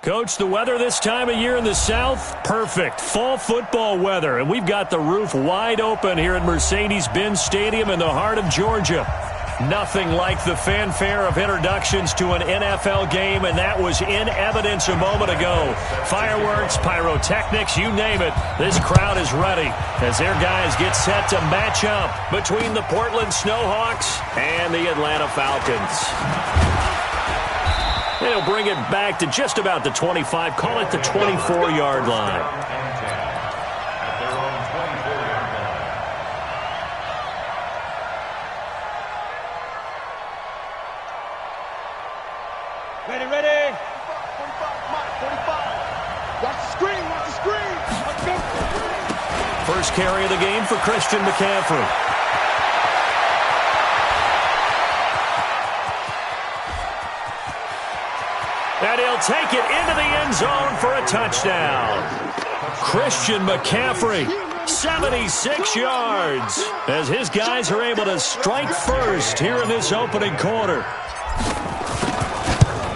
Coach, the weather this time of year in the South, perfect. Fall football weather, and we've got the roof wide open here at Mercedes-Benz Stadium in the heart of Georgia. Nothing like the fanfare of introductions to an NFL game, and that was in evidence a moment ago. Fireworks, pyrotechnics, you name it. This crowd is ready as their guys get set to match up between the Portland Snowhawks and the Atlanta Falcons. They'll bring it back to just about the 25, call it the 24-yard line. Ready, ready. 45. Watch the screen, watch the screen. Let's go. First carry of the game for Christian McCaffrey. And he'll take it into the end zone for a touchdown. Christian McCaffrey, 76 yards, as his guys are able to strike first here in this opening quarter.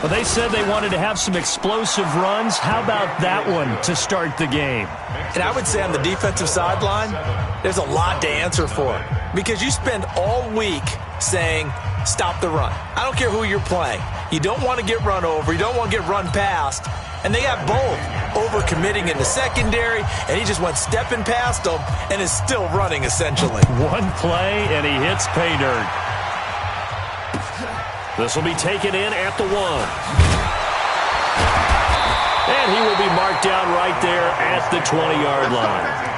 Well, they said they wanted to have some explosive runs. How about that one to start the game? And I would say on the defensive sideline, there's a lot to answer for. Because you spend all week saying, stop the run. I don't care who you're playing. You don't want to get run over. You don't want to get run past. And they got both. Over-committing in the secondary, and he just went stepping past them and is still running, essentially. One play, and he hits pay dirt. This will be taken in at the 1. And he will be marked down right there at the 20-yard line.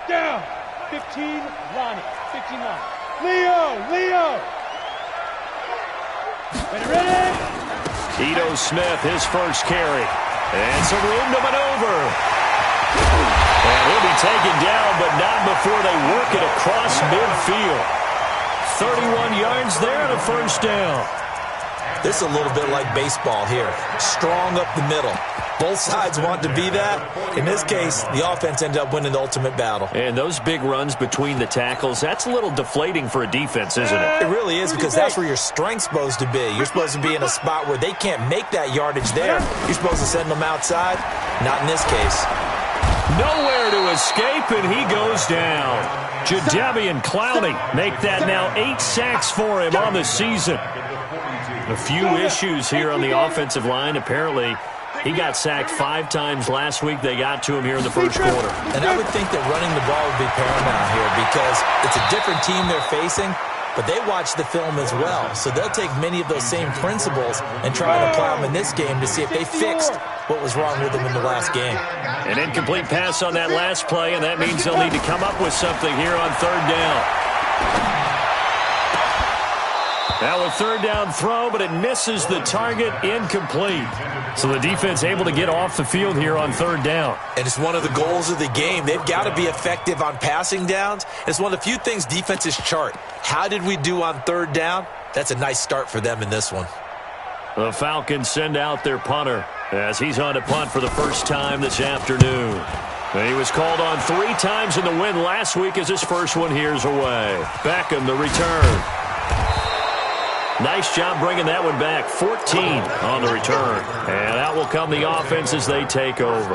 Down. 15, Lonnie. 15 line. Leo. Ready. Ito Smith, his first carry. And some room to maneuver. And he'll be taken down, but not before they work it across midfield. 31 yards there and a first down. This is a little bit like baseball here. Strong up the middle. Both sides want to be that. In this case, the offense ended up winning the ultimate battle. And those big runs between the tackles, that's a little deflating for a defense, isn't it? It really is, because that's where your strength's supposed to be. You're supposed to be in a spot where they can't make that yardage there. You're supposed to send them outside. Not in this case. Nowhere to escape, and he goes down. Jadeveon Clowney make that now 8 sacks for him on the season. A few issues here on the offensive line. Apparently, he got sacked 5 times last week. They got to him here in the first quarter. And I would think that running the ball would be paramount here, because it's a different team they're facing, but they watch the film as well. So they'll take many of those same principles and try and apply them in this game to see if they fixed what was wrong with them in the last game. An incomplete pass on that last play, and that means they'll need to come up with something here on third down. Now a third down throw, but it misses the target, incomplete. So the defense able to get off the field here on third down. And it's one of the goals of the game. They've got to be effective on passing downs. It's one of the few things defenses chart. How did we do on third down? That's a nice start for them in this one. The Falcons send out their punter as he's on to punt for the first time this afternoon. He was called on 3 times in the win last week as his first one here's away. Beckham the return. Nice job bringing that one back. 14 on the return. And out will come the offense as they take over.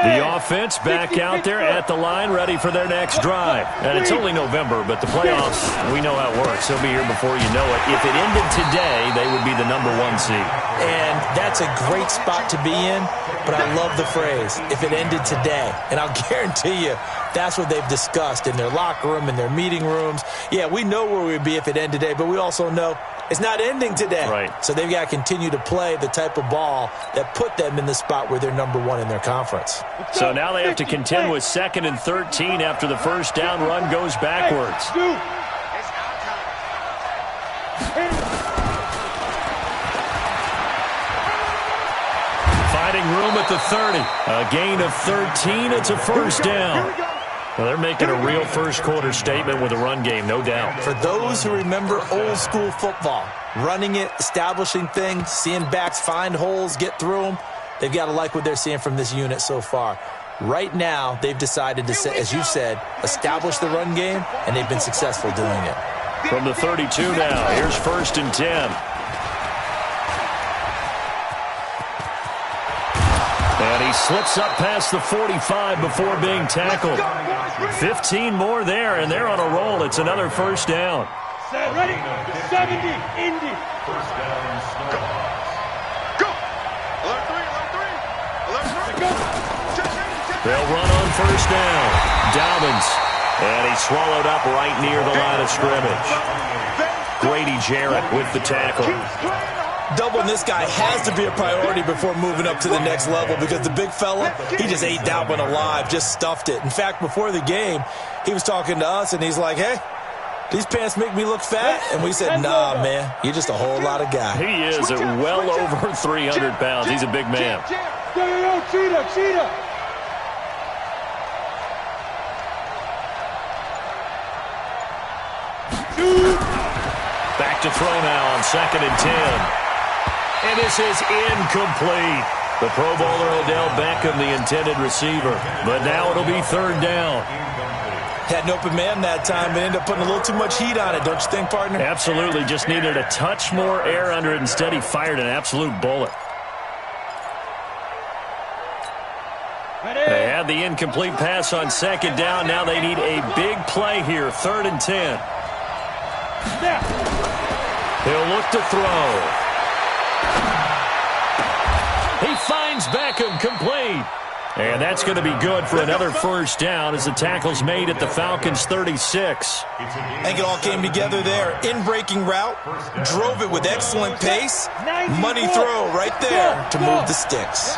The offense back out there at the line, ready for their next drive. And it's only November, but the playoffs, we know how it works. They'll be here before you know it. If it ended today, they would be the number 1 seed. And that's a great spot to be in, but I love the phrase, if it ended today. And I'll guarantee you, that's what they've discussed in their locker room, in their meeting rooms. Yeah, we know where we'd be if it ended today, but we also know it's not ending today. Right. So they've got to continue to play the type of ball that put them in the spot where they're number 1 in their conference. So now they have to contend with 2nd and 13 after the first down run goes backwards. Finding room at the 30. A gain of 13. It's a first down. Well, they're making a real first-quarter statement with a run game, no doubt. For those who remember old-school football, running it, establishing things, seeing backs find holes, get through them, they've got to like what they're seeing from this unit so far. Right now, they've decided to, as you said, establish the run game, and they've been successful doing it. From the 32 now, here's 1st and 10. And he slips up past the 45 before being tackled. 15 more there, and they're on a roll. It's another first down. Ready? 70, Indy. First down, Snowhawks. Go. Alert 3. Go. They'll run on first down. Dobbins. And he's swallowed up right near the line of scrimmage. Grady Jarrett with the tackle. Doubling this guy has to be a priority before moving up to the next level because the big fella, he just ate that one alive, just stuffed it. In fact, before the game, he was talking to us, and he's like, hey, these pants make me look fat? And we said, nah, man, you're just a whole lot of guy. He is at well over 300 pounds. He's a big man. Yo, cheetah. Back to throw now on 2nd and 10. And this is incomplete. The Pro Bowler Odell Beckham, the intended receiver. But now it'll be 3rd down. Had an open man that time, but ended up putting a little too much heat on it, don't you think, partner? Absolutely. Just needed a touch more air under it. Instead, he fired an absolute bullet. They had the incomplete pass on 2nd down. Now they need a big play here. 3rd and 10. He'll look to throw. He finds Beckham complete. And that's going to be good for another first down as the tackle's made at the Falcons' 36. I think it all came together there. In-breaking route, drove it with excellent pace. Money throw right there to move the sticks.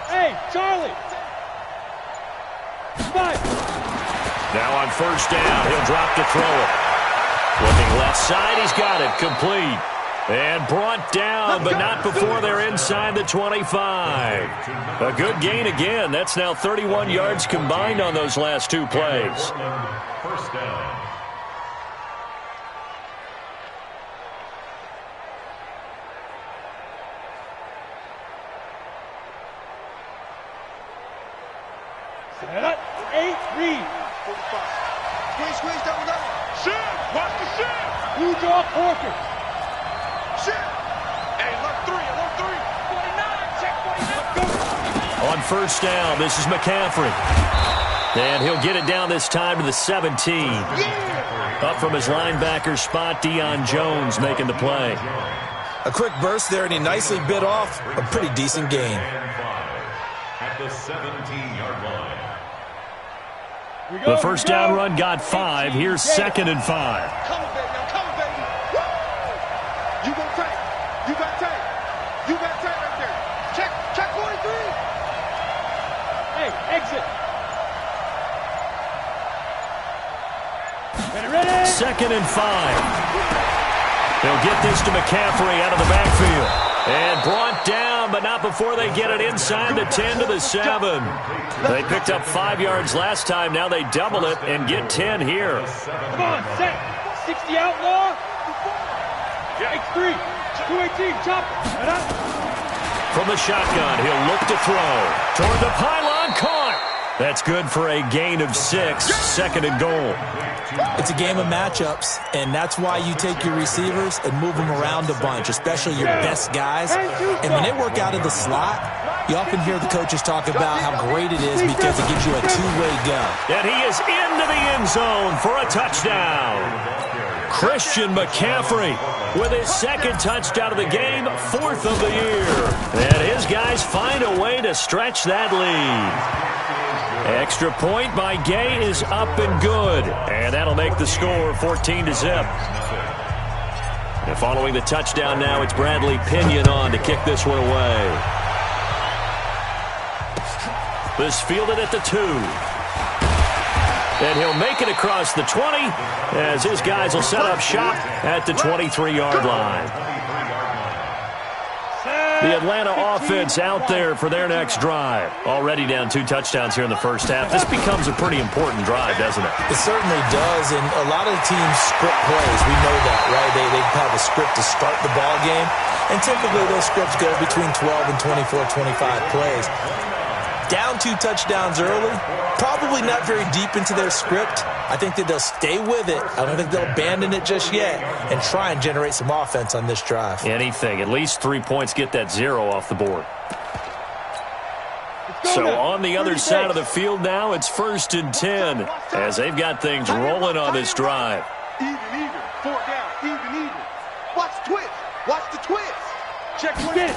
Hey, Charlie. Now on first down, he'll drop to throw it. Looking left side, he's got it. Complete. And brought down, but not before they're inside the 25. A good gain again. That's now 31 yards combined on those last 2 plays. First down. Set up. 8, read. Squeeze, double. Shit, watch the shit. Blue jaw Porker. Shit. Hey, alert 3. 49, check 49. On first down, this is McCaffrey. And he'll get it down this time to the 17. Yeah. Up from his linebacker spot, Deion Jones making the play. A quick burst there, and he nicely bit off a pretty decent gain. At the 17-yard line. The first down run got 5. Here's 2nd and 5. Come on, baby. Woo! You got tape. You got tape right there. Check 43. Hey, exit. Ready. 2nd and 5. He'll get this to McCaffrey out of the backfield. And brought down, but not before they get it inside the 10 to the 7. They picked up 5 yards last time. Now they double it and get 10 here. Come on, set. 60 outlaw. X3. 218, chop. From the shotgun, he'll look to throw. Toward the pylon, caught. That's good for a gain of 6. 2nd and goal. It's a game of matchups, and that's why you take your receivers and move them around a bunch, especially your best guys. And when they work out of the slot, you often hear the coaches talk about how great it is because it gives you a two-way go. And he is into the end zone for a touchdown. Christian McCaffrey with his 2nd touchdown of the game, 4th of the year. And his guys find a way to stretch that lead. Extra point by Gay is up and good. And that'll make the score 14-0. And following the touchdown now, it's Bradley Pinion on to kick this one away. This fielded at the 2. And he'll make it across the 20 as his guys will set up shop at the 23-yard line. The Atlanta offense out there for their next drive. Already down 2 touchdowns here in the first half. This becomes a pretty important drive, doesn't it? It certainly does, and a lot of teams script plays. We know that, right? They have a script to start the ball game, and typically those scripts go between 12 and 24, 25 plays. Down 2 touchdowns early, probably not very deep into their script. I think that they'll stay with it. I don't think they'll abandon it just yet and try and generate some offense on this drive. Anything. At least 3 points, get that 0 off the board. So on the other side of the field now, it's 1st and 10 as they've got things rolling on this drive. Even. 4 down. Even. Watch the twist. Watch the twist. Check it.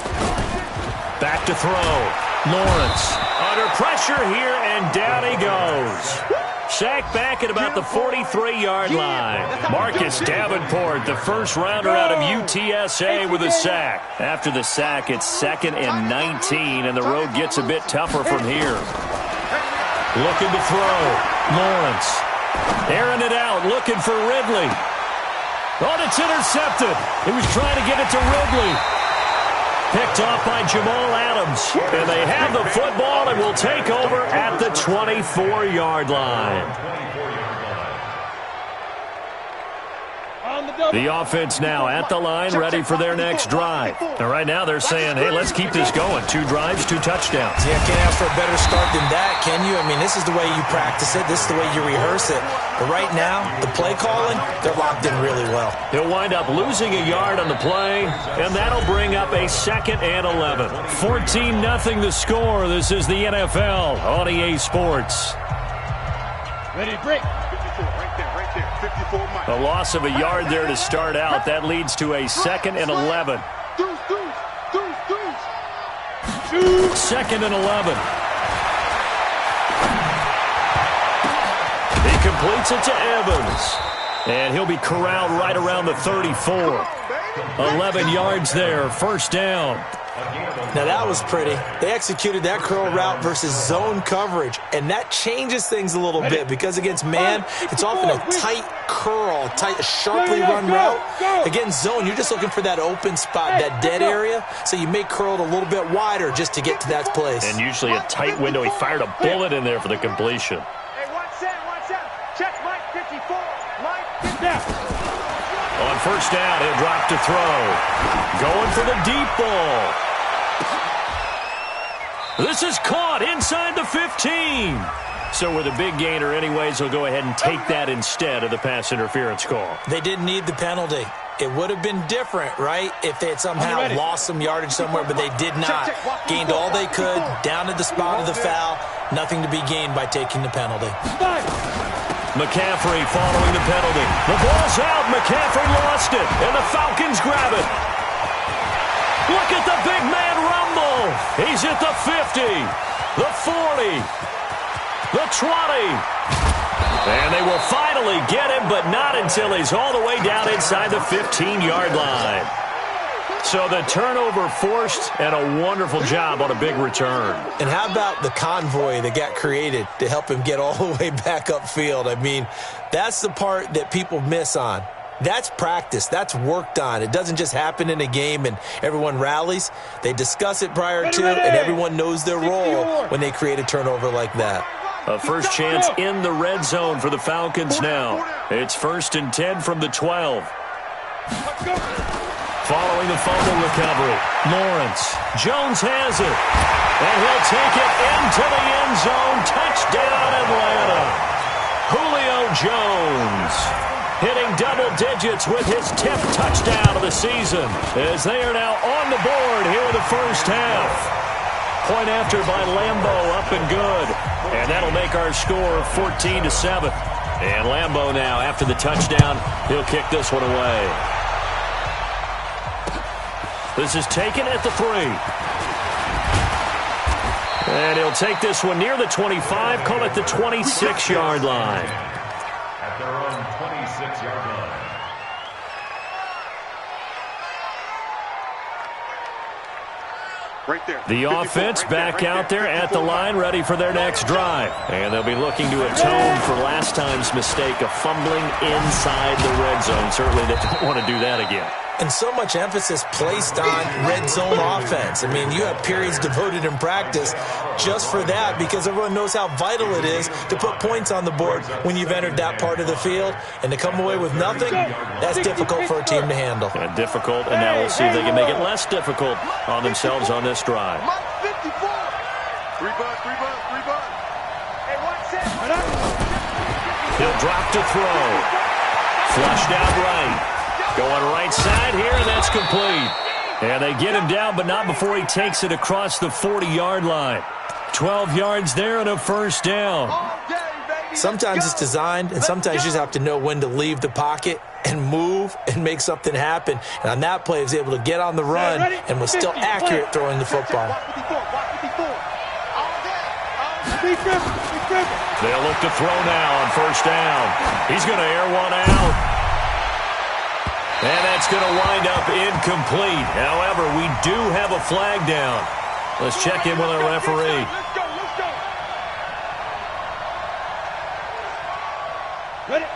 Back to throw. Lawrence under pressure here, and down he goes. Sacked back at about the 43-yard line. Marcus Davenport, the first rounder out of UTSA, with a sack. After the sack, it's 2nd and 19, and the road gets a bit tougher from here. Looking to throw. Lawrence airing it out, looking for Ridley. Oh, it's intercepted. He was trying to get it to Ridley. Picked off by Jamal Adams. And they have the football and will take over at the 24-yard line. The offense now at the line, ready for their next drive. And right now they're saying, hey, let's keep this going. 2 drives, 2 touchdowns. Yeah, can't ask for a better start than that, can you? I mean, this is the way you practice it. This is the way you rehearse it. But right now, the play calling, they're locked in really well. He'll wind up losing a yard on the play, and that'll bring up a 2nd and 11. 14-0 the score. This is the NFL on EA Sports. Ready, break. 54, right there. 54 miles. A loss of a yard there to start out. That leads to a 2nd and 11. Deuce. 2nd and 11. He completes it to Evans. And he'll be corralled right around the 34. 11 yards there, 1st down. Now that was pretty. They executed that curl route versus zone coverage, and that changes things a little bit because against man, it's often a tight curl, sharply run route. Against zone, you're just looking for that open spot, that dead area, so you may curl it a little bit wider just to get to that place. And usually a tight window. He fired a bullet in there for the completion. Hey, watch that. Check Mike 54. Mike, get down. On 1st down, he'll drop to throw. Going for the deep ball. This is caught inside the 15. So with a big gainer anyways, he'll go ahead and take that instead of the pass interference call. They didn't need the penalty. It would have been different, right, if they had somehow lost some yardage somewhere, but they did not. Gained all they could, down to the spot of the foul. Nothing to be gained by taking the penalty. McCaffrey following the penalty. The ball's out. McCaffrey lost it, and the Falcons grab it. Look at the big man rumble. He's at the 50, the 40, the 20. And they will finally get him, but not until he's all the way down inside the 15-yard line. So the turnover forced, and a wonderful job on a big return. And how about the convoy that got created to help him get all the way back upfield? I mean, that's the part that people miss on. That's practice. That's worked on. It doesn't just happen in a game and everyone rallies. They discuss it prior to, and everyone knows their role when they create a turnover like that. A first chance in the red zone for the Falcons now. It's 1st and 10 from the 12. Following the fumble recovery, Lawrence. Jones has it. And he'll take it into the end zone. Touchdown, Atlanta. Julio Jones hitting double digits with his 10th touchdown of the season as they are now on the board here in the first half. Point after by Lambo, up and good. And that'll make our score 14-7. And Lambo now, after the touchdown, he'll kick this one away. This is taken at the 3. And he'll take this one near the 25, call it the 26-yard line. At their own 26-yard line. Right there. The 54, offense right back out there at the 54. line, ready for their next drive. And they'll be looking to atone for last time's mistake of fumbling inside the red zone. Certainly they don't want to do that again. And so much emphasis placed on red zone offense. I mean, you have periods devoted in practice just for that because everyone knows how vital it is to put points on the board when you've entered that part of the field. And to come away with nothing, that's difficult for a team to handle. And difficult, and now we'll see if they can make it less difficult on themselves on this drive. Mike 54. 3 bucks, 3 bucks, 3 bucks. Hey, watch that. He'll drop to throw. Flushed out right. Going right side here, and that's complete. And they get him down, but not before he takes it across the 40-yard line. 12 yards there and a first down. Sometimes it's designed, and sometimes you just have to know when to leave the pocket and move and make something happen. And on that play, he was able to get on the run and was still accurate throwing the football. They'll look to throw now on first down. He's going to air one out. And that's going to wind up incomplete. However, we do have a flag down. Let's check in with our referee.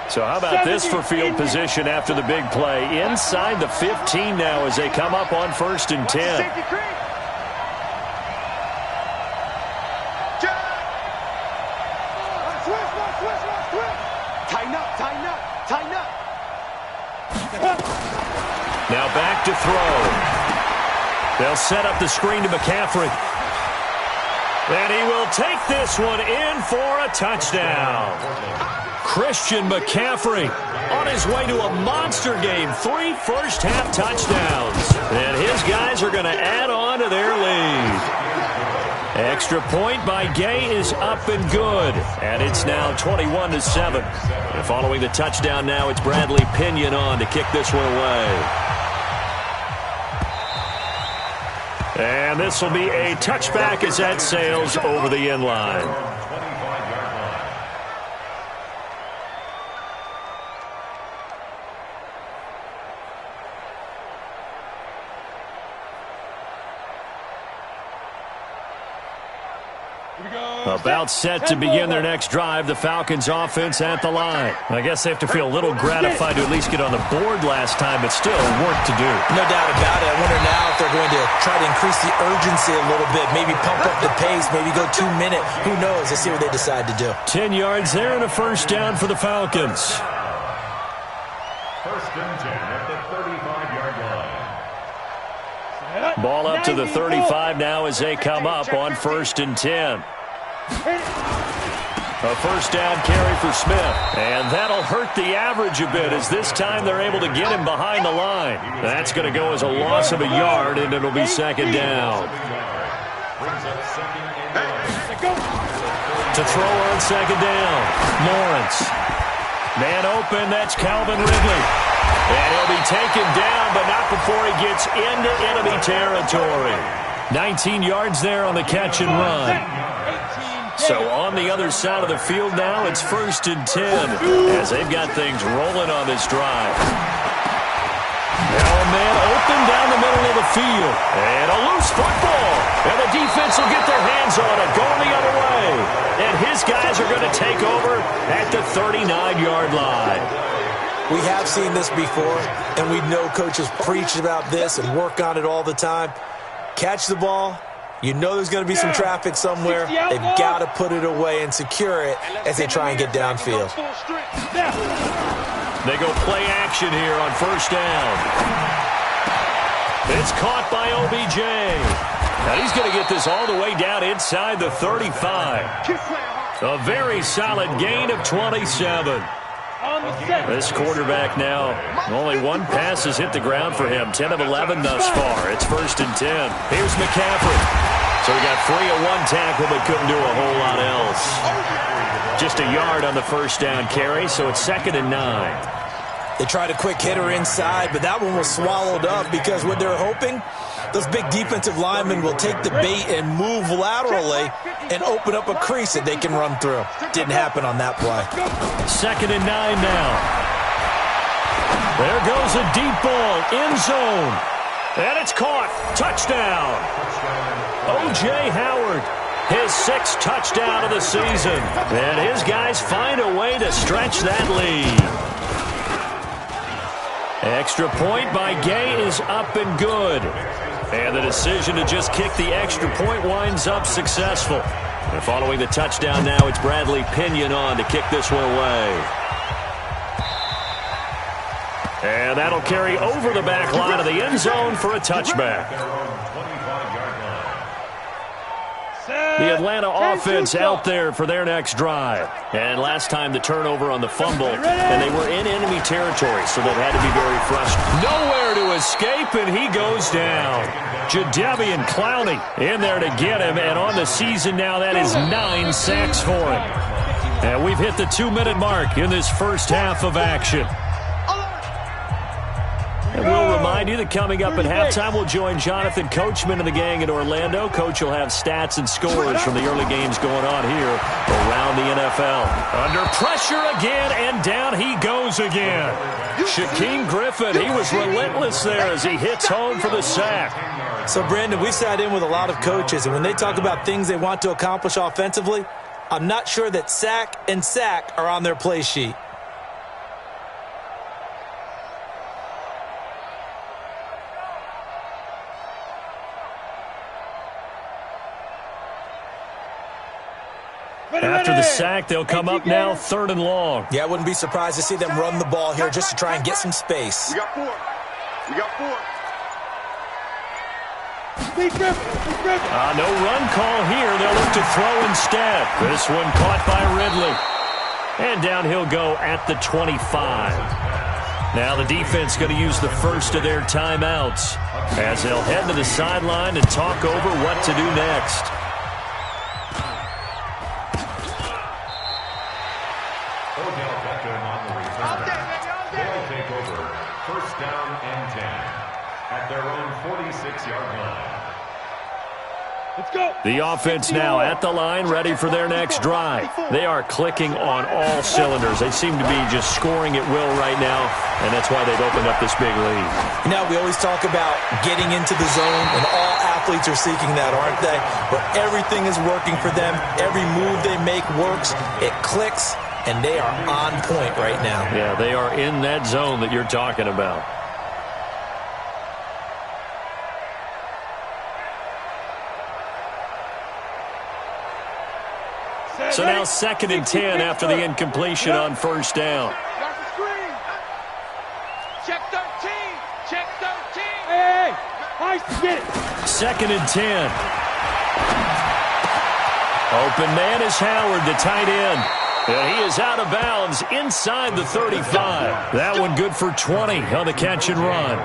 So how about this for field position after the big play? Inside the 15 now as they come up on 1st and 10. Now back to throw. They'll set up the screen to McCaffrey. And he will take this one in for a touchdown. Christian McCaffrey on his way to a monster game. 3 first-half touchdowns. And his guys are going to add on to their lead. Extra point by Gay is up and good. And it's now 21-7. And following the touchdown now, it's Bradley Pinion on to kick this one away. And this will be a touchback as that sails over the end line. About set to begin their next drive, the Falcons offense at the line. I guess they have to feel a little gratified to at least get on the board last time, but still work to do. No doubt about it. I wonder now if they're going to try to increase the urgency a little bit, maybe pump up the pace, maybe go 2 minute. Who knows? Let's see what they decide to do. 10 yards there and a first down for the Falcons. 1st and 10 at the 35-yard line. Ball up to the 35 now as they come up on 1st and 10. A first down carry for Smith. And that'll hurt the average a bit as this time they're able to get him behind the line. That's going to go as a loss of a yard, and it'll be 2nd down. To throw on 2nd down, Lawrence. Man open, that's Calvin Ridley. And he'll be taken down, but not before he gets into enemy territory. 19 yards there on the catch and run. So on the other side of the field now, it's 1st and 10 as they've got things rolling on this drive. Now a man open down the middle of the field. And a loose football. And the defense will get their hands on it, going the other way. And his guys are going to take over at the 39-yard line. We have seen this before, and we know coaches preach about this and work on it all the time. Catch the ball. You know there's going to be some traffic somewhere. They've got to put it away and secure it as they try and get downfield. They go play action here on first down. It's caught by OBJ. Now he's going to get this all the way down inside the 35. A very solid gain of 27. This quarterback now, only one pass has hit the ground for him. 10 of 11 thus far. It's 1st and 10. Here's McCaffrey. So he got free of one tackle but couldn't do a whole lot else. Just a yard on the first down carry, so it's 2nd and 9. They tried a quick hitter inside, but that one was swallowed up because what they're hoping, those big defensive linemen will take the bait and move laterally and open up a crease that they can run through. Didn't happen on that play. 2nd and 9 now. There goes a deep ball, end zone. And it's caught. Touchdown. O.J. Howard, his 6th touchdown of the season. And his guys find a way to stretch that lead. Extra point by Gay is up and good. And the decision to just kick the extra point winds up successful. And following the touchdown now, it's Bradley Pinion on to kick this one away. And that'll carry over the back line of the end zone for a touchback. The Atlanta offense out there for their next drive. And last time the turnover on the fumble, and they were in enemy territory, so that had to be very frustrating. Nowhere to escape, and he goes down. Jadeveon Clowney in there to get him, and on the season now, that is 9 sacks for him. And we've hit the 2-minute mark in this first half of action. And we'll remind you that coming up at halftime, we'll join Jonathan Coachman and the gang in Orlando. Coach will have stats and scores from the early games going on here around the NFL. Under pressure again, and down he goes again. Shaquem Griffin, he was relentless there as he hits home for the sack. So, Brandon, we've sat in with a lot of coaches, and when they talk about things they want to accomplish offensively, I'm not sure that sack and sack are on their play sheet. After the sack, they'll come up now 3rd and long. Yeah, I wouldn't be surprised to see them run the ball here just to try and get some space. We got 4. We got 4. No run call here. They'll look to throw instead. This one caught by Ridley. And down he'll go at the 25. Now the defense going to use the first of their timeouts as they'll head to the sideline and talk over what to do next. The offense now at the line, ready for their next drive. They are clicking on all cylinders. They seem to be just scoring at will right now, and that's why they've opened up this big lead. You know, we always talk about getting into the zone, and all athletes are seeking that, aren't they? But everything is working for them. Every move they make works. It clicks, and they are on point right now. Yeah, they are in that zone that you're talking about. So now 2nd and 10 after the incompletion on first down. Check 13. Check 13. Hey, nice to get it. 2nd and 10. Open man is Howard, the tight end. And he is out of bounds inside the 35. That one good for 20 on the catch and run.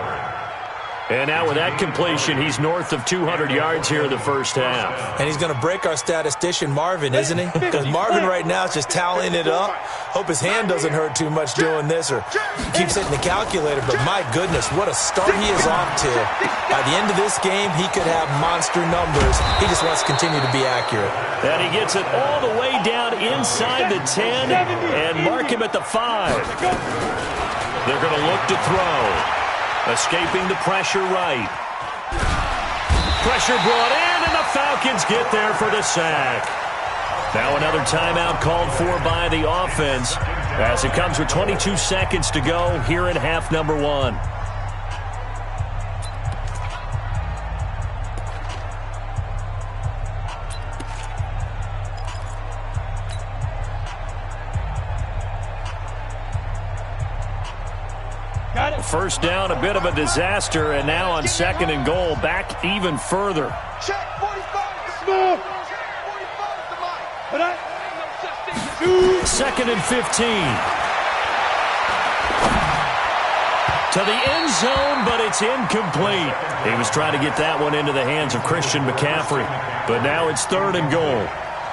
And now with that completion, he's north of 200 yards here in the first half. And he's going to break our statistician Marvin, isn't he? Because Marvin right now is just tallying it up. Hope his hand doesn't hurt too much doing this or keeps hitting the calculator. But my goodness, what a start he is off to. By the end of this game, he could have monster numbers. He just wants to continue to be accurate. And he gets it all the way down inside the 10 and mark him at the 5. They're going to look to throw. Escaping the pressure right. Pressure brought in, and the Falcons get there for the sack. Now another timeout called for by the offense as it comes with 22 seconds to go here in half number 1. First down, a bit of a disaster, and now on 2nd and goal, back even further. Check 45. Small. Check 45 to Mike. 2nd and 15. To the end zone, but it's incomplete. He was trying to get that one into the hands of Christian McCaffrey, but now it's 3rd and goal.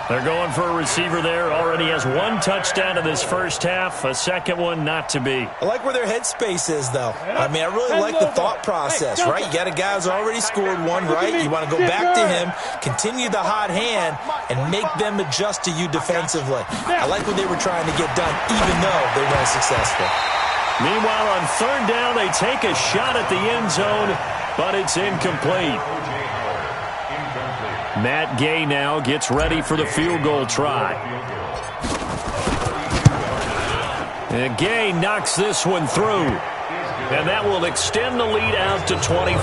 They're going for a receiver there. Already has 1 touchdown in this first half. A second one not to be. I like where their headspace is, though. I mean, I really like the thought process, right? You got a guy who's already scored 1, right? You want to go back to him, continue the hot hand, and make them adjust to you defensively. I like what they were trying to get done, even though they weren't successful. Meanwhile, on 3rd down, they take a shot at the end zone, but it's incomplete. Matt Gay now gets ready for the field goal try. And Gay knocks this one through. And that will extend the lead out to 24.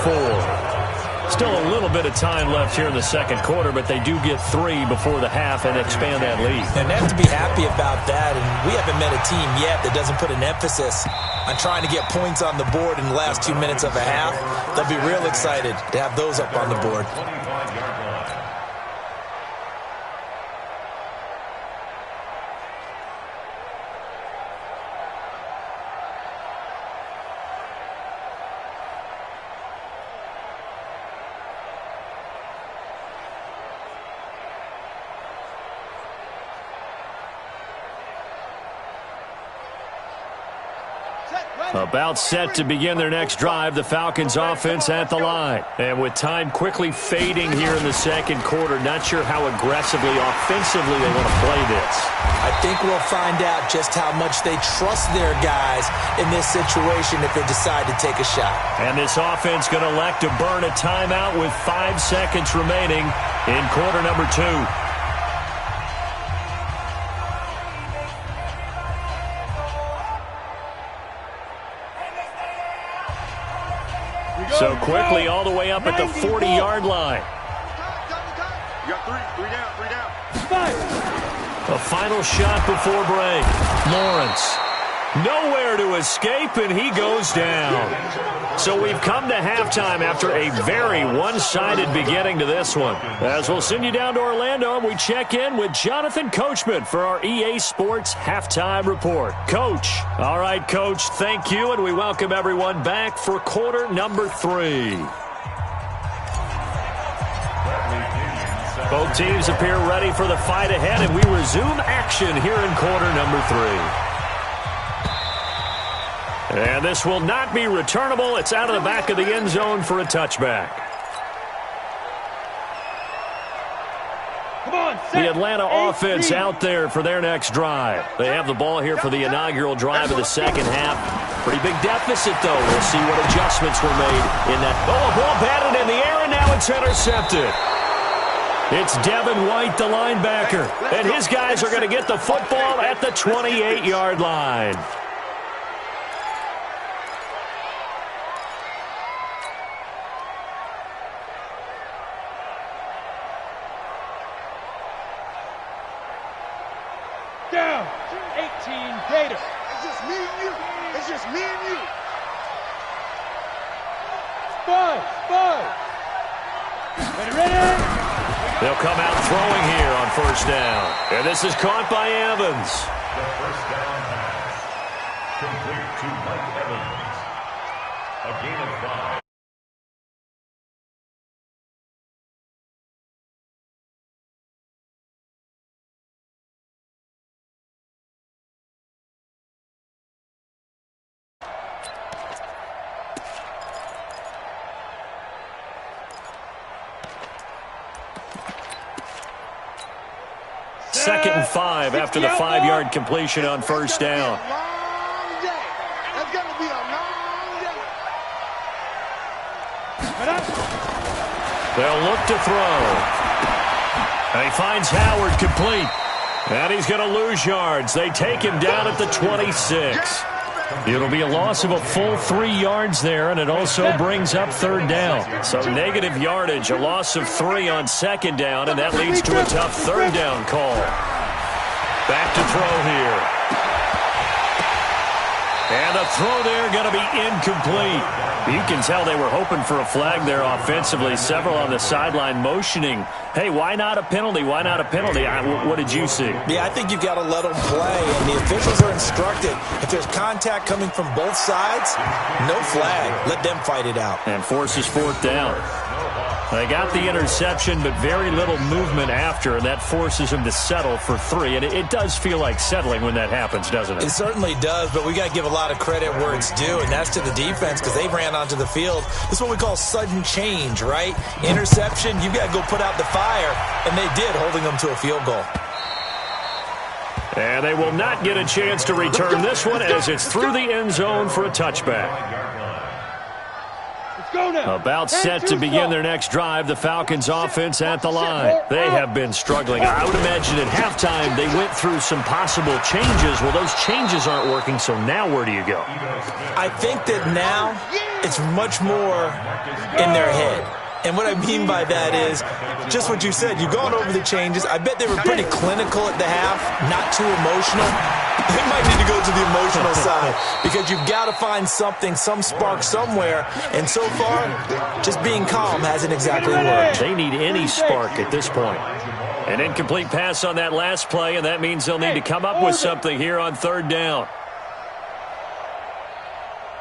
Still a little bit of time left here in the second quarter, but they do get 3 before the half and expand that lead. And they have to be happy about that. And we haven't met a team yet that doesn't put an emphasis on trying to get points on the board in the last 2 minutes of a half. They'll be real excited to have those up on the board. About set to begin their next drive, the Falcons offense at the line. And with time quickly fading here in the second quarter, not sure how aggressively, offensively they want to play this. I think we'll find out just how much they trust their guys in this situation if they decide to take a shot. And this offense going to elect to burn a timeout with 5 seconds remaining in quarter number 2. So quickly all the way up at the 40-yard line. You got 3 down. A final shot before break. Lawrence. Nowhere to escape, and he goes down. So we've come to halftime after a very one-sided beginning to this one. As we'll send you down to Orlando, we check in with Jonathan Coachman for our EA Sports Halftime Report. Coach. All right, Coach, thank you, and we welcome everyone back for quarter number 3. Both teams appear ready for the fight ahead, and we resume action here in quarter number 3. And this will not be returnable. It's out of the back of the end zone for a touchback. The Atlanta offense out there for their next drive. They have the ball here for the inaugural drive of the second half. Pretty big deficit, though. We'll see what adjustments were made in that. Oh, a ball batted in the air, and now it's intercepted. It's Devin White, the linebacker. And his guys are going to get the football at the 28-yard line. Down. 18 Gators. It's just me and you. It's just me and you. Five. Ready? They'll come out throwing here on first down. And this is caught by Evans. The first down pass. Complete to Mike Evans. A gain of 5. Second and 5 after the 5-yard completion on first down. That's going to be a long day. They'll look to throw. And he finds Howard complete. And he's going to lose yards. They take him down at the 26. It'll be a loss of a full 3 yards there, and it also brings up third down. So negative yardage, a loss of 3 on second down, and that leads to a tough third down call. Back to throw here. And the throw there going to be incomplete. You can tell they were hoping for a flag there offensively. Several on the sideline motioning, hey, why not a penalty? Why not a penalty? What did you see? Yeah, I think you've got to let them play, and the officials are instructed. If there's contact coming from both sides, no flag. Let them fight it out. And forces fourth down. They got the interception, but very little movement after, and that forces them to settle for 3. And it does feel like settling when that happens, doesn't it? It certainly does, but we got to give a lot of credit where it's due, and that's to the defense because they ran onto the field. This is what we call sudden change, right? Interception, you got to go put out the fire, and they did, holding them to a field goal. And they will not get a chance to return this one as it's through the end zone for a touchback. About set to begin their next drive, the Falcons offense at the line. They have been struggling. I would imagine at halftime they went through some possible changes. Well, those changes aren't working, so now where do you go? I think that now it's much more in their head. And what I mean by that is just what you said. You've gone over the changes. I bet they were pretty clinical at the half, not too emotional. They might need to go to the emotional side because you've got to find something, some spark somewhere. And so far, just being calm hasn't exactly worked. They need any spark at this point. An incomplete pass on that last play, and that means they'll need to come up with something here on third down.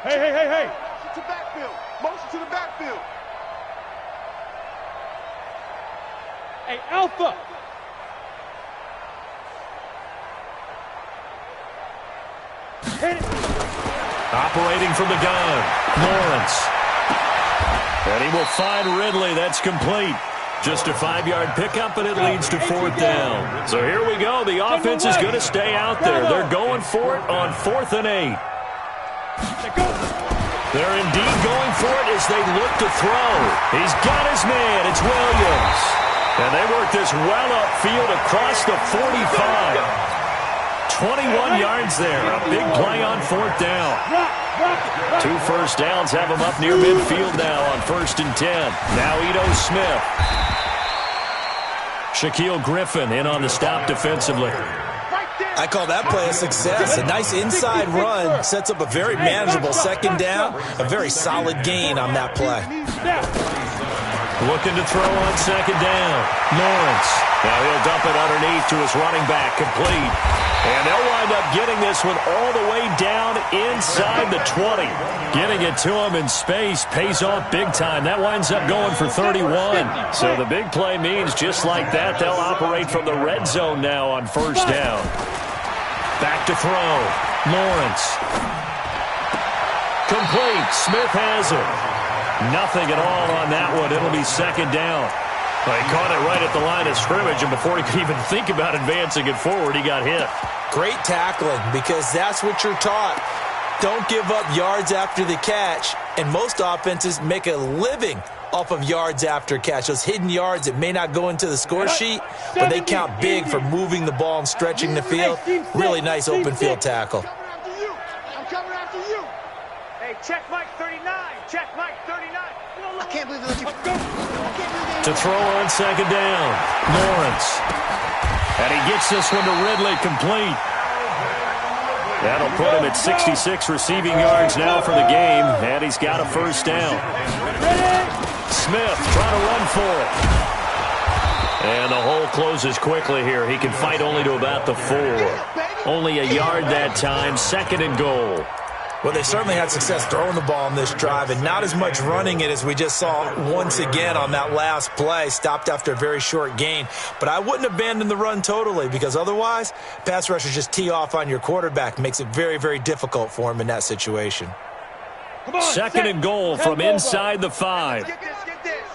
Hey. Motion to backfield. Motion to the backfield. Hey, Alpha. Hit it. Operating from the gun, Lawrence. And he will find Ridley. That's complete. Just a 5-yard pickup, and it leads to fourth down. So here we go. The offense is going to stay out there. They're going for it on 4th and 8. They're indeed going for it as they look to throw. He's got his man. It's Williams. And they work this well upfield across the 45. 21 yards there. A big play on 4th down. 2 first downs have them up near midfield now on 1st and 10. Now Ito Smith. Shaquille Griffin in on the stop defensively. I call that play a success. A nice inside run sets up a very manageable second down. A very solid gain on that play. Looking to throw on 2nd down. Lawrence. Now he'll dump it underneath to his running back. Complete. And they'll wind up getting this one all the way down inside the 20. Getting it to him in space pays off big time. That winds up going for 31. So the big play means just like that, they'll operate from the red zone now on 1st down. Back to throw. Lawrence. Complete. Smith has it. Nothing at all on that one. It'll be 2nd down. Well, he caught it right at the line of scrimmage, and before he could even think about advancing it forward, he got hit. Great tackling, because that's what you're taught. Don't give up yards after the catch, and most offenses make a living off of yards after catch. Those hidden yards that may not go into the score sheet, but they count big for moving the ball and stretching the field. Really nice open field tackle. I'm coming after you. Hey, check Mike 39. Check Mike 39. I can't believe they let you. To throw on 2nd down. Lawrence. And he gets this one to Ridley, complete. That'll put him at 66 receiving yards now for the game, and he's got a 1st down. Smith trying to run for it. And the hole closes quickly here. He can fight only to about the 4. Only a yard that time, 2nd and goal. Well, they certainly had success throwing the ball on this drive, and not as much running it as we just saw once again on that last play. Stopped after a very short gain. But I wouldn't abandon the run totally, because otherwise, pass rushers just tee off on your quarterback. Makes it very, very difficult for him in that situation. 2nd and goal from inside the 5. Get this.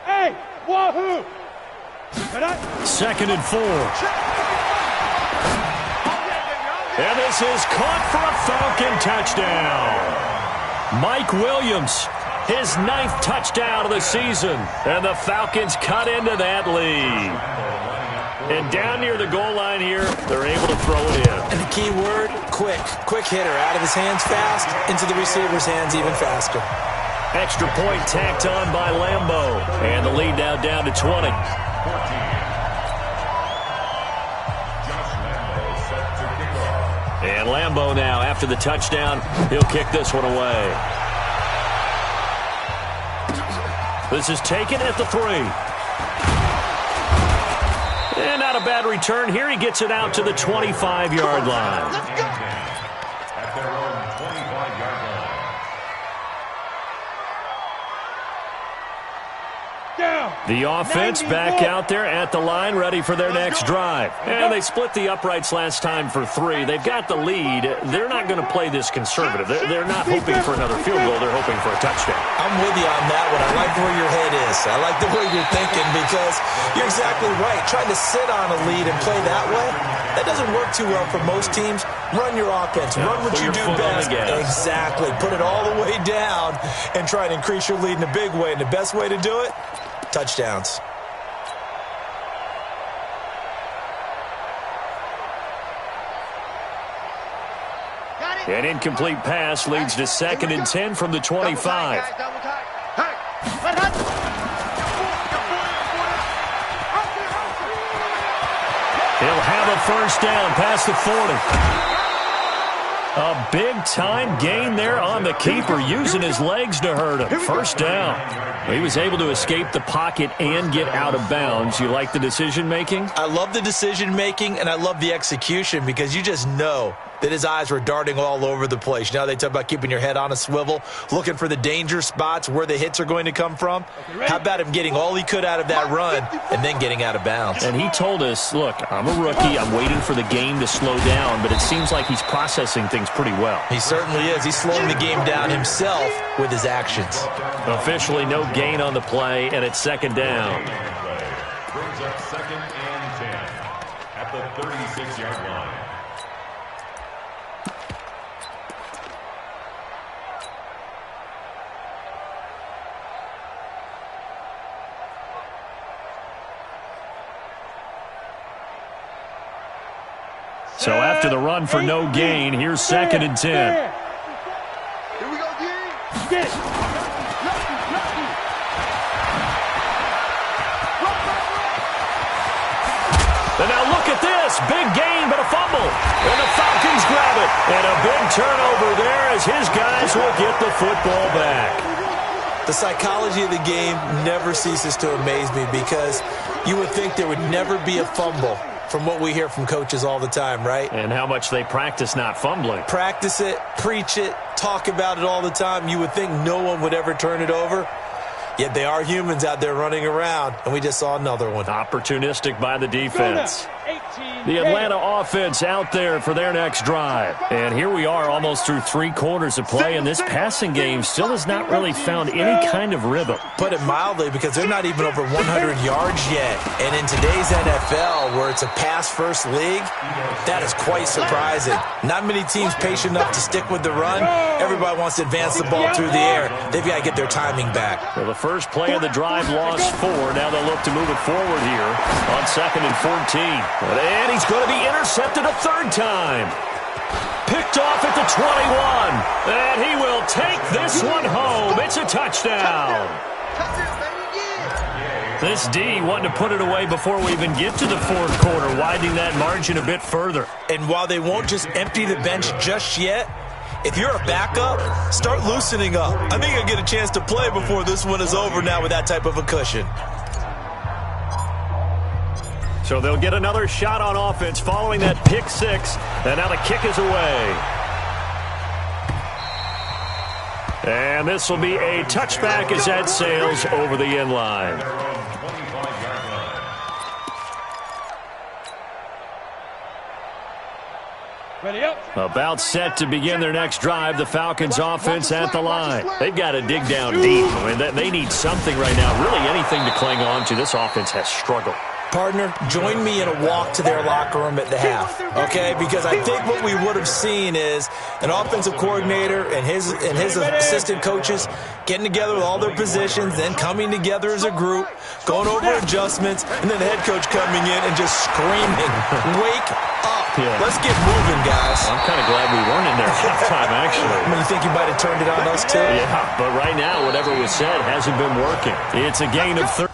Hey, wahoo! 2nd and 4. And this is caught for a Falcon touchdown. Mike Williams, his 9th touchdown of the season. And the Falcons cut into that lead. And down near the goal line here, they're able to throw it in. And the key word, quick. Quick hitter. Out of his hands fast, into the receiver's hands even faster. Extra point tacked on by Lambo. And the lead now down to 20. And Lambo now, after the touchdown, he'll kick this one away. This is taken at the 3. And not a bad return here. He gets it out to the 25-yard line. Let's go. At their own 25-yard line. Down. The offense back out there at the line, ready for their next drive. And they split the uprights last time for 3. They've got the lead. They're not going to play this conservative. They're not hoping for another field goal. They're hoping for a touchdown. I'm with you on that one. I like where your head is. I like the way you're thinking, because you're exactly right. Trying to sit on a lead and play that way, That doesn't work too well for most teams. Run your offense. Run what you do best. Exactly. Put it all the way down and try and increase your lead in a big way. And the best way to do it, touchdowns. An incomplete pass leads to 2nd and 10 from the 25. He'll have a first down past the 40. A big-time gain there on the keeper, using his legs to hurt him. First down. He was able to escape the pocket and get out of bounds. You like the decision-making? I love the decision-making, and I love the execution because you just know that his eyes were darting all over the place. You know, they talk about keeping your head on a swivel, looking for the danger spots where the hits are going to come from. How about him getting all he could out of that run and then getting out of bounds? And he told us, look, I'm a rookie. I'm waiting for the game to slow down, but it seems like he's processing things pretty well. He certainly is. He's slowing the game down himself with his actions. Officially no gain on the play, and it's 2nd down. Brings up 2nd and 10 at the 36-yard line. So after the run for no gain, here's 2nd and 10. Here we go, D. And now look at this. Big gain, but a fumble. And the Falcons grab it. And a big turnover there as his guys will get the football back. The psychology of the game never ceases to amaze me because you would think there would never be a fumble from what we hear from coaches all the time, right? And how much they practice not fumbling. Practice it, preach it, talk about it all the time. You would think no one would ever turn it over. Yet they are humans out there running around, and we just saw another one. Opportunistic by the defense. The Atlanta offense out there for their next drive. And here we are almost through 3 quarters of play, and this passing game still has not really found any kind of rhythm. Put it mildly, because they're not even over 100 yards yet. And in today's NFL, where it's a pass-first league, that is quite surprising. Not many teams patient enough to stick with the run. Everybody wants to advance the ball through the air. They've got to get their timing back. Well, the first play of the drive lost 4. Now they'll look to move it forward here on 2nd and 14. And he's going to be intercepted a 3rd time. Picked off at the 21. And he will take this one home. It's a touchdown. This D wanting to put it away before we even get to the 4th quarter, widening that margin a bit further. And while they won't just empty the bench just yet, if you're a backup, start loosening up. I think you'll get a chance to play before this one is over now with that type of a cushion. So they'll get another shot on offense following that pick 6. And now the kick is away. And this will be a touchback as that sails over the end line. About set to begin their next drive, the Falcons offense at the line. They've got to dig down deep. I mean, they need something right now, really anything to cling on to. This offense has struggled. Partner, join me in a walk to their locker room at the half, okay? Because I think what we would have seen is an offensive coordinator and his assistant coaches getting together with all their positions, then coming together as a group, going over adjustments, and then the head coach coming in and just screaming, "Wake up. Yeah. Let's get moving, guys." I'm kind of glad we weren't in there halftime, actually. I mean, you think you might have turned it on us, too? Yeah, but right now, whatever was said hasn't been working. It's a gain of 30.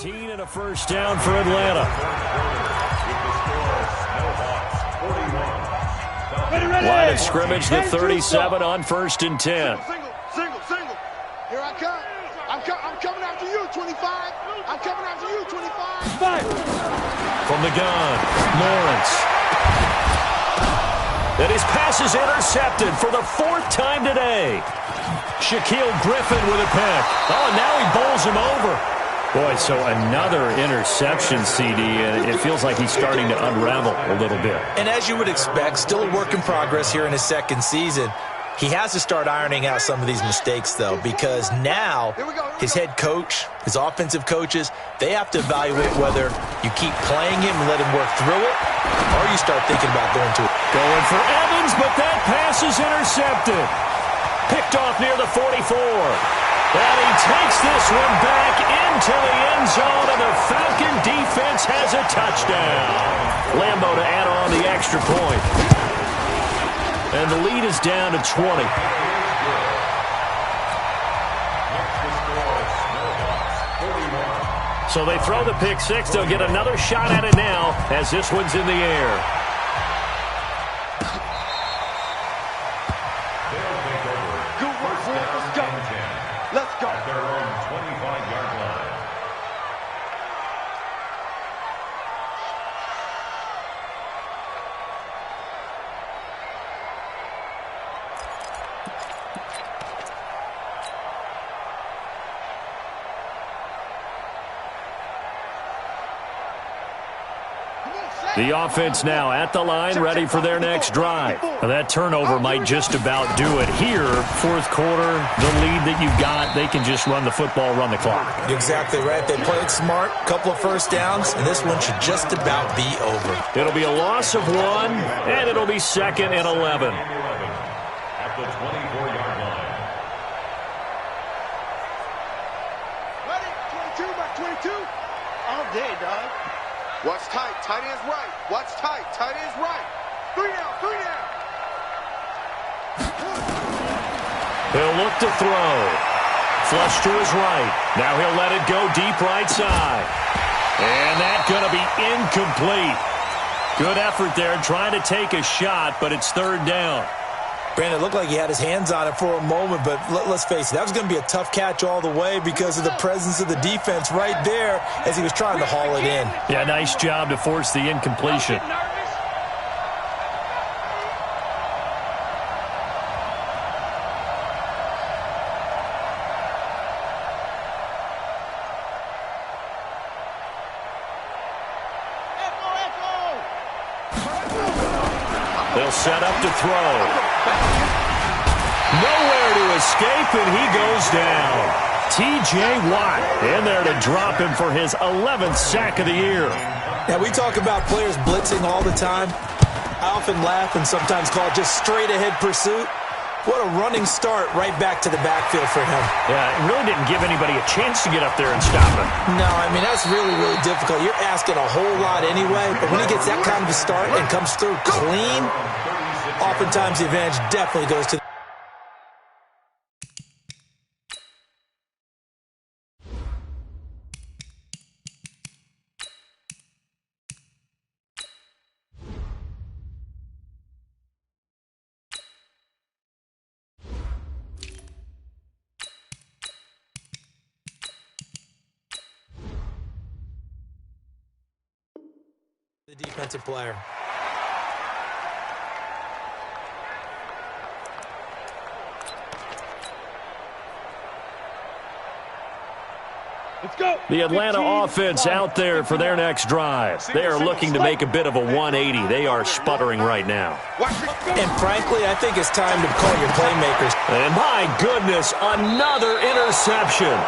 And a first down for Atlanta. Line of scrimmage, the 37 on 1st and 10. Single. Here I come. I'm coming after you, 25. I'm coming after you, 25. From the gun, Lawrence. And his pass is intercepted for the 4th time today. Shaquille Griffin with a pick. Oh, and now he bowls him over. Boy, so another interception, CD, and it feels like he's starting to unravel a little bit. And as you would expect, still a work in progress here in his 2nd season. He has to start ironing out some of these mistakes, though, because now his head coach, his offensive coaches, they have to evaluate whether you keep playing him and let him work through it, or you start thinking about going to it. Going for Evans, but that pass is intercepted. Picked off near the 44. And he takes this one back into the end zone, and the Falcon defense has a touchdown. Lambo to add on the extra point. And the lead is down to 20. So they throw the pick six. They'll get another shot at it now as this one's in the air. Good work, boys. Let's go. Let's go. At their own 25-yard line. The offense now at the line, ready for their next drive. Now that turnover might just about do it here. 4th quarter, the lead that you've got, they can just run the football, run the clock. You're exactly right. They played smart, couple of first downs, and this one should just about be over. It'll be a loss of 1, and it'll be 2nd and 11. At the 24-yard line. Ready? 22 by 22. All day, dog. Watch tight. Tight end's right. Watch tight. Tight end's right. 3 down. 3 down. He'll look to throw. Flush to his right. Now he'll let it go deep right side. And that's going to be incomplete. Good effort there trying to take a shot, but it's 3rd down. Brandon, it looked like he had his hands on it for a moment, but let's face it, that was going to be a tough catch all the way because of the presence of the defense right there as he was trying to haul it in. Yeah, nice job to force the incompletion. They'll set up to throw. Nowhere to escape, and he goes down. T.J. Watt in there to drop him for his 11th sack of the year. Now, we talk about players blitzing all the time. I often laugh and sometimes call it just straight-ahead pursuit. What a running start right back to the backfield for him. Yeah, it really didn't give anybody a chance to get up there and stop him. No, I mean, that's really, really difficult. You're asking a whole lot anyway, but when he gets that kind of a start and comes through clean, oftentimes the advantage definitely goes to the defensive player. Let's go. The Atlanta offense out there for their next drive. They are looking to make a bit of a 180. They are sputtering right now. And frankly, I think it's time to call your playmakers. And my goodness, another interception.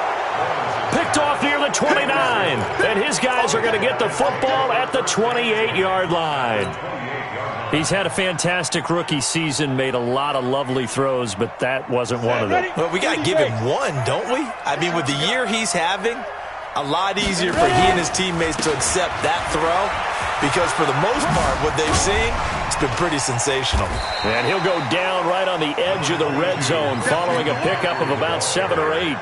Picked off near the 29. And his guys are going to get the football at the 28-yard line. He's had a fantastic rookie season, made a lot of lovely throws, but that wasn't one of them. Well, we got to give him one, don't we? I mean, with the year he's having, a lot easier for he and his teammates to accept that throw because for the most part, what they've seen, it's been pretty sensational. And he'll go down right on the edge of the red zone following a pickup of about 7 or 8.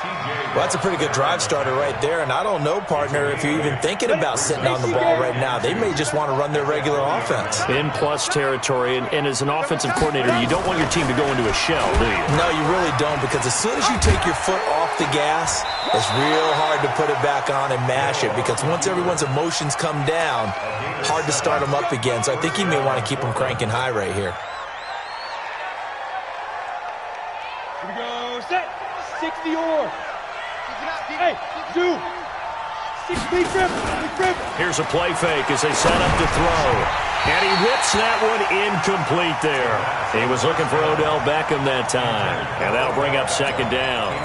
Well, that's a pretty good drive starter right there, and I don't know, partner, if you're even thinking about sitting on the ball right now. They may just want to run their regular offense. In plus territory, and as an offensive coordinator, you don't want your team to go into a shell, do you? No, you really don't, because as soon as you take your foot off the gas, it's real hard to put it back on and mash it, because once everyone's emotions come down, hard to start them up again. So I think he may want to keep them cranking high right here. Here we go, set, 60 or. Hey, 2. 6 big rip. Here's a play fake as they set up to throw. And he whips that one incomplete there. He was looking for Odell Beckham that time. And that'll bring up second down.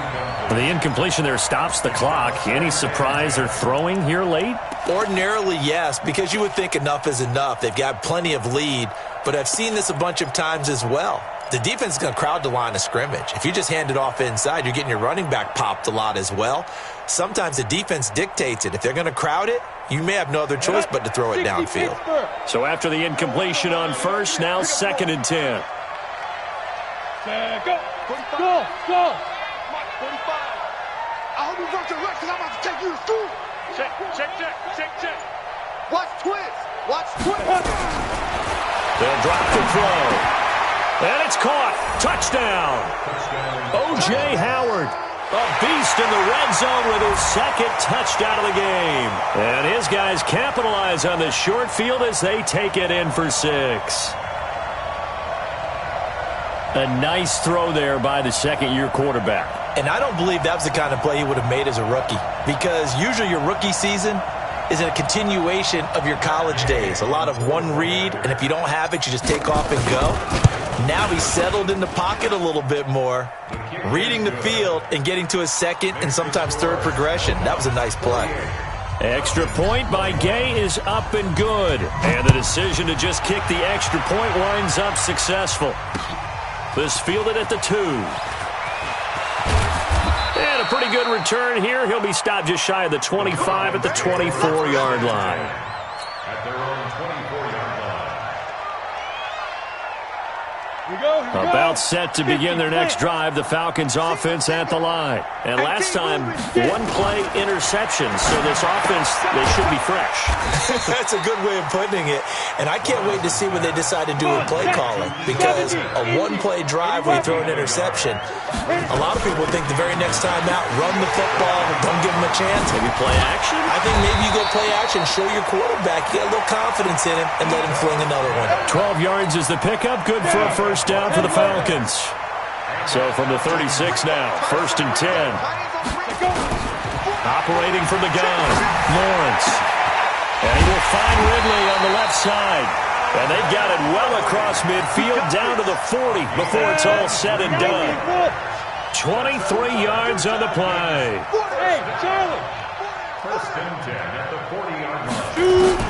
The incompletion there stops the clock. Any surprise they're throwing here late? Ordinarily, yes, because you would think enough is enough. They've got plenty of lead, but I've seen this a bunch of times as well. The defense is going to crowd the line of scrimmage. If you just hand it off inside, you're getting your running back popped a lot as well. Sometimes the defense dictates it. If they're going to crowd it, you may have no other choice but to throw it downfield. So after the incompletion on first, now 2nd and 10. Go. Mark 45. I hope you vote your right because I'm about to take you to school. Check. Watch twist. They'll drop the throw. And it's caught. Touchdown. O.J. Howard, a beast in the red zone with his 2nd touchdown of the game. And his guys capitalize on the short field as they take it in for 6. A nice throw there by the second-year quarterback. And I don't believe that was the kind of play he would have made as a rookie, because usually your rookie season is a continuation of your college days. A lot of one read, and if you don't have it, you just take off and go. Now he's settled in the pocket a little bit more, reading the field and getting to his 2nd and sometimes 3rd progression. That was a nice play. Extra point by Gay is up and good. And the decision to just kick the extra point winds up successful. This fielded at the 2. And a pretty good return here. He'll be stopped just shy of the 25 at the 24-yard line. At their own 24-yard line. About set to begin their next drive, the Falcons offense at the line. And last time, 1-play interception, so this offense, they should be fresh. That's a good way of putting it. And I can't wait to see when they decide to do a play calling, because a 1-play drive where you throw an interception, a lot of people think the very next time out, run the football, don't give them a chance. Maybe play action? I think maybe you go play action, show your quarterback, you got a little confidence in him, and let him fling another one. 12 yards is the pickup, good for a first down for the Falcons. So from the 36 now, 1st and 10. Operating from the gun, Lawrence. And he will find Ridley on the left side. And they've got it well across midfield, down to the 40 before it's all said and done. 23 yards on the play. Hey, Charlie. 1st and 10 at the 40-yard line.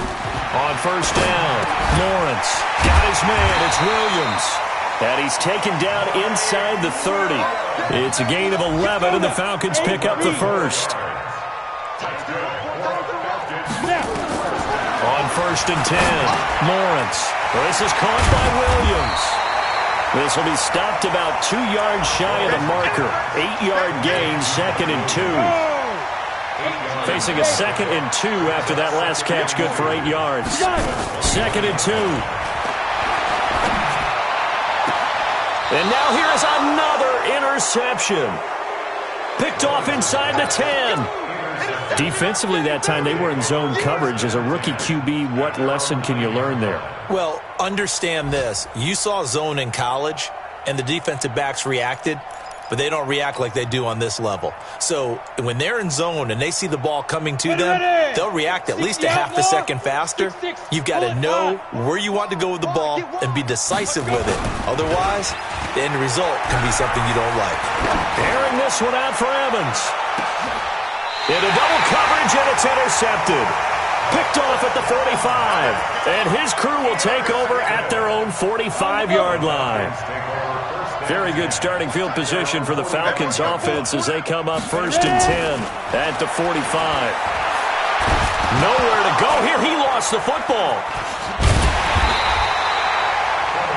On first down, Lawrence got his man. It's Williams. And he's taken down inside the 30. It's a gain of 11, and the Falcons pick up the first. On 1st and 10, Lawrence. This is caught by Williams. This will be stopped about 2 yards shy of the marker. 8-yard gain, 2nd and 2. Facing a 2nd and 2 after that last catch, good for 8 yards. 2nd and 2. And now here is another interception. Picked off inside the 10. Defensively that time, they were in zone coverage. As a rookie QB, what lesson can you learn there? Well, understand this. You saw zone in college, and the defensive backs reacted, but they don't react like they do on this level. So when they're in zone and they see the ball coming to them, they'll react at least a half a second faster. You've got to know where you want to go with the ball and be decisive with it. Otherwise, the end result can be something you don't like. Airing this one out for Evans. Into double coverage, and it's intercepted. Picked off at the 45. And his crew will take over at their own 45-yard line. Very good starting field position for the Falcons offense as they come up 1st and 10 at the 45. Nowhere to go here. He lost the football.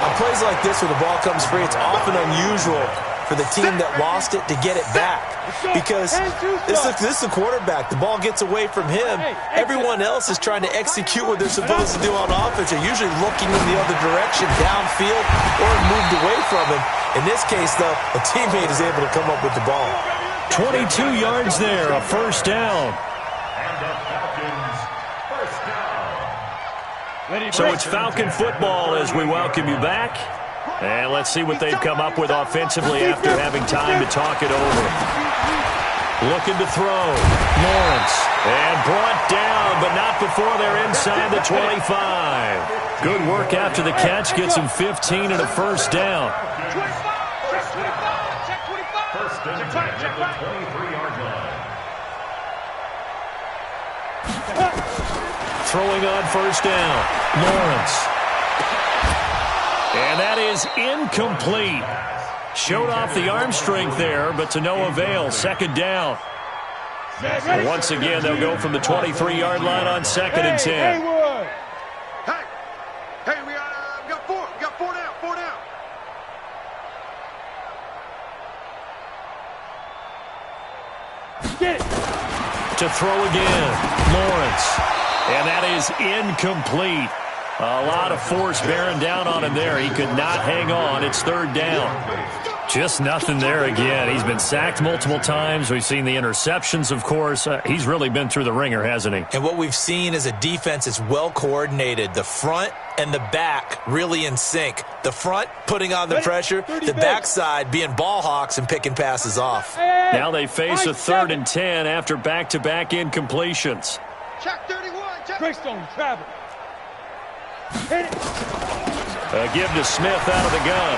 On plays like this where the ball comes free, it's often unusual for the team that lost it to get it back. Because this is a quarterback. The ball gets away from him. Everyone else is trying to execute what they're supposed to do on offense. They're usually looking in the other direction, downfield, or moved away from him. In this case, though, a teammate is able to come up with the ball. 22 yards there, a first down. And the Falcons, first down. So it's Falcon football as we welcome you back. And let's see what they've come up with offensively after having time to talk it over. Looking to throw. Lawrence. And brought down, but not before they're inside the 25. Good work after the catch. Gets him 15 and a first down. First and 10 at the 23-yard line. Throwing on first down. Lawrence. And that is incomplete. Showed off the arm strength there, but to no avail. Second down. And once again, they'll go from the 23-yard line on second and 10. Hey, we got four. We got four down. Four down. Get it. To throw again. Lawrence. And that is incomplete. A lot of force bearing down on him there. He could not hang on. It's third down. Just nothing there again. He's been sacked multiple times. We've seen the interceptions, of course. He's really been through the ringer, hasn't he? And what we've seen is a defense that's well coordinated. The front and the back really in sync. The front putting on the pressure, the backside being ball hawks and picking passes off. Now they face a third and 10 after back-to-back incompletions. Check 31. Check. Greystone, travel. Hit it. Give to Smith out of the gun.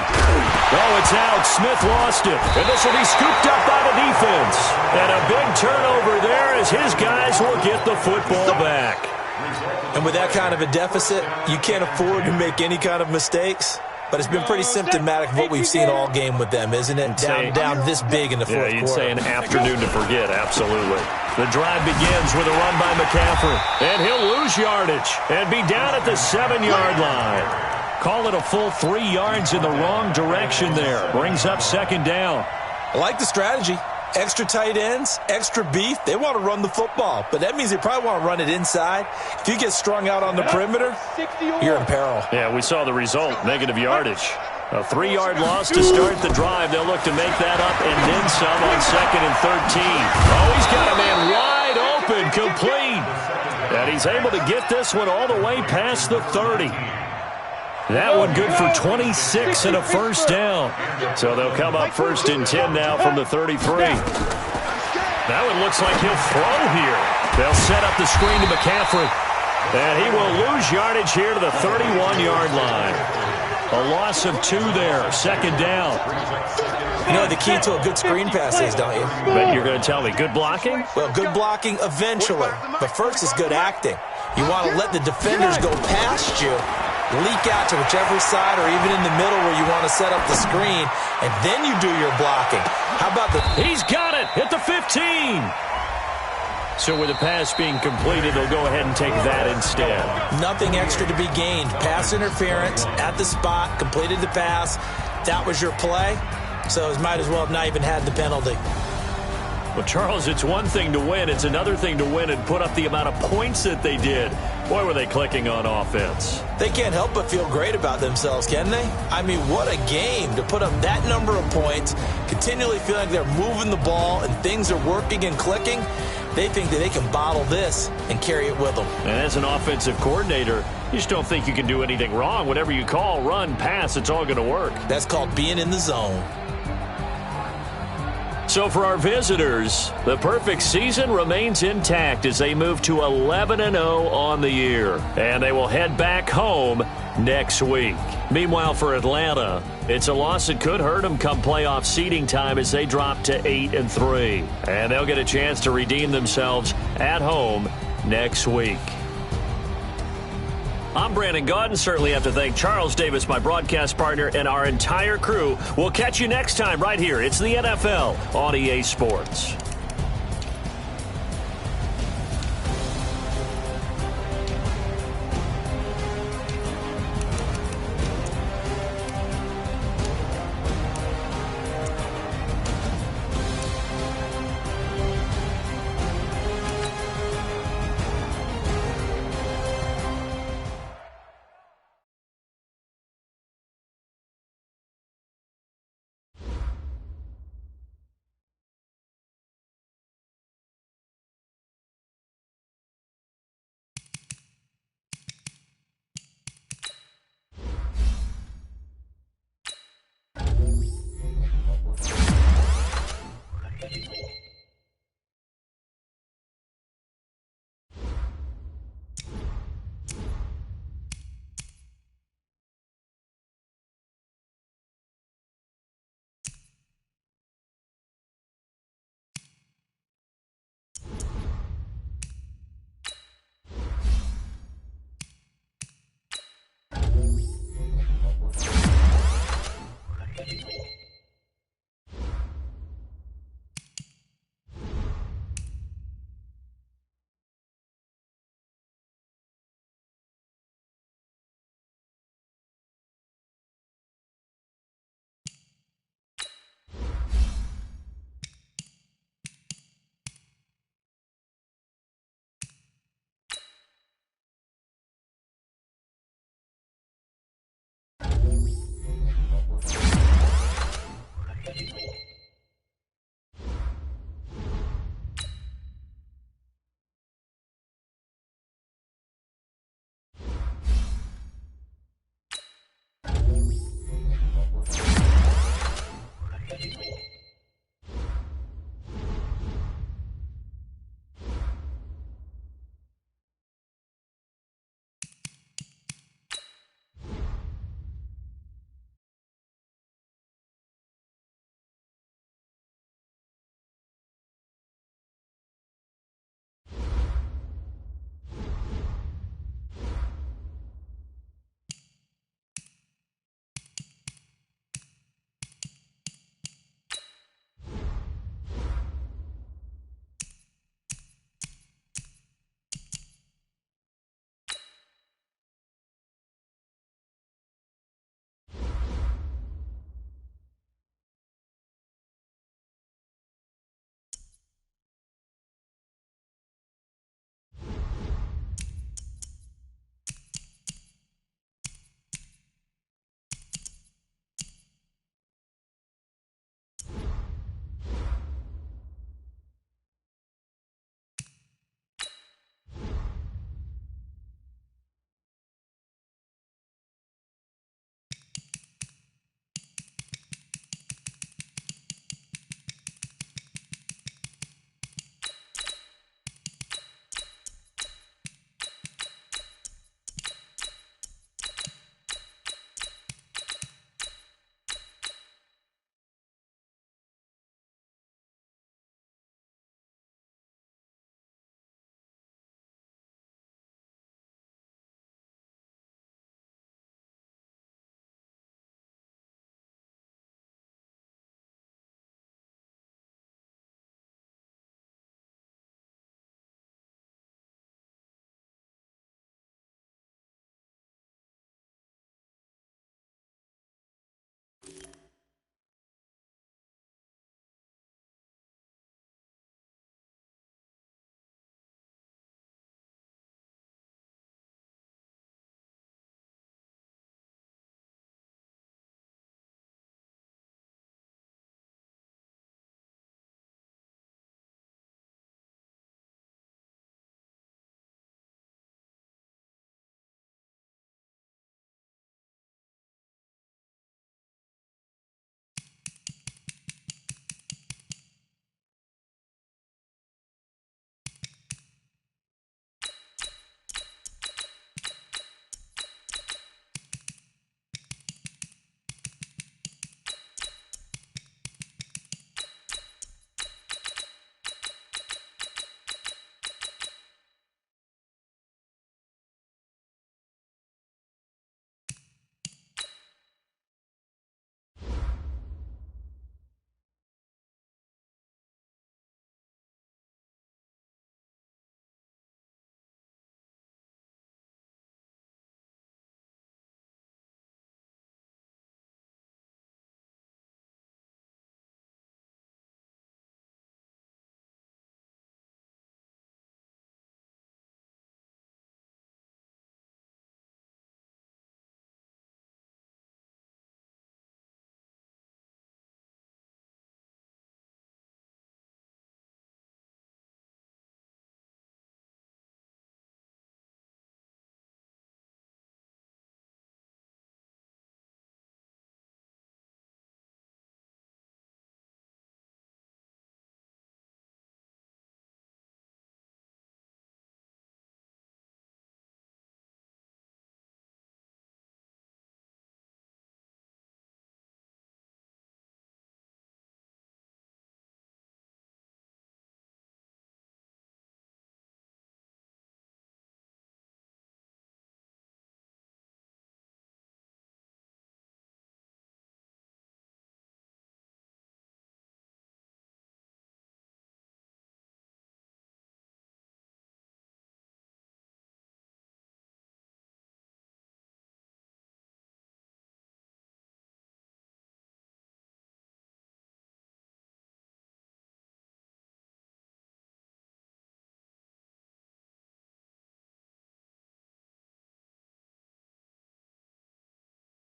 Oh, it's out. Smith lost it. And this will be scooped up by the defense. And a big turnover there as his guys will get the football back. And with that kind of a deficit, you can't afford to make any kind of mistakes. But it's been pretty symptomatic of what we've seen all game with them, isn't it? Down this big in the fourth quarter. Yeah, you'd say an afternoon to forget, absolutely. The drive begins with a run by McCaffrey. And he'll lose yardage and be down at the 7-yard line. Call it a full 3 yards in the wrong direction there. Brings up second down. I like the strategy. Extra tight ends, extra beef. They want to run the football, but that means they probably want to run it inside. If you get strung out on the perimeter, you're in peril. Yeah, we saw the result, negative yardage. A 3-yard loss to start the drive. They'll look to make that up and then some on second and 13. Oh, he's got a man wide open, complete. And he's able to get this one all the way past the 30. That one good for 26 and a first down. So they'll come up first and 10 now from the 33. That one looks like he'll throw here. They'll set up the screen to McCaffrey. And he will lose yardage here to the 31-yard line. A loss of 2 there. Second down. You know what the key to a good screen pass is, don't you? But you're going to tell me, good blocking? Well, good blocking eventually. But first is good acting. You want to let the defenders go past you, leak out to whichever side or even in the middle where you want to set up the screen, and then you do your blocking. How about the... He's got it at the 15. So with the pass being completed, they'll go ahead and take that instead. Nothing extra to be gained. Pass interference at the spot, completed the pass. That was your play, so it might as well have not even had the penalty. Well, Charles, it's one thing to win. It's another thing to win and put up the amount of points that they did. Boy, were they clicking on offense. They can't help but feel great about themselves, can they? I mean, what a game to put up that number of points, continually feel like they're moving the ball and things are working and clicking. They think that they can bottle this and carry it with them. And as an offensive coordinator, you just don't think you can do anything wrong. Whatever you call, run, pass, it's all going to work. That's called being in the zone. So for our visitors, the perfect season remains intact as they move to 11-0 on the year. And they will head back home next week. Meanwhile, for Atlanta, it's a loss that could hurt them come playoff seeding time as they drop to 8-3. And they'll get a chance to redeem themselves at home next week. I'm Brandon Gaudin. Certainly have to thank Charles Davis, my broadcast partner, and our entire crew. We'll catch you next time right here. It's the NFL on EA Sports.